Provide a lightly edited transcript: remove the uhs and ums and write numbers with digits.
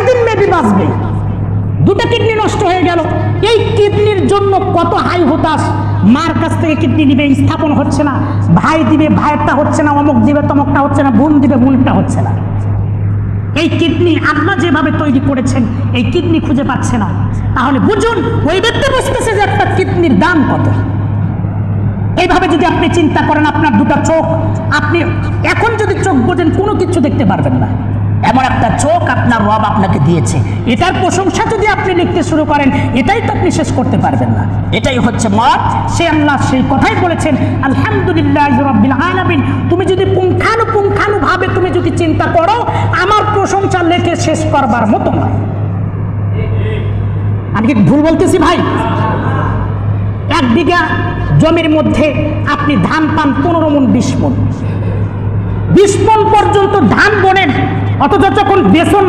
কয়দিন মেবি বাঁচবে, দুটো কিডনি নষ্ট হয়ে গেল। এই কিডনির জন্য কত হাই হতাশ, মার কাছ থেকে কিডনি দিবে স্থাপন হচ্ছে না, ভাই দিবে ভাইয়েরটা হচ্ছে না, অমুক দিবে তমকটা হচ্ছে না, বোন দিবে বোনটা হচ্ছে না। এই কিডনি আল্লাহ যেভাবে তৈরি করেছেন এই কিডনি খুঁজে পাচ্ছে না, তাহলে বুঝুন ওই ব্যক্তি বুঝতেছে যে একটা কিডনির দাম কত। এইভাবে যদি আপনি চিন্তা করেন, আপনার দুটো চোখ, আপনি এখন যদি চোখ বোঝেন কোনো কিছু দেখতে পারবেন না, এমন একটা চোখ আপনার রব আপনাকে দিয়েছে, এটার প্রশংসা যদি আপনি লিখতে শুরু করেন এটাই তো আপনি শেষ করতে পারবেন না। এটাই হচ্ছে মত। সে আল্লাহ সেই কথাই বলেছেন, আলহামদুলিল্লাহ রাব্বিল আলামিন। তুমি যদি পুঙ্খানুপুঙ্খানুভাবে তুমি যদি চিন্তা করো, আমার প্রশংসা লেখে শেষ করবার মতো নয়। আমি কি ভুল বলতেছি ভাই? 1 বিঘা জমির মধ্যে আপনি ধান পান 15 মণ 20 মণ, 20 মণ পর্যন্ত ধান বোনেন, অথচ যখন বেসন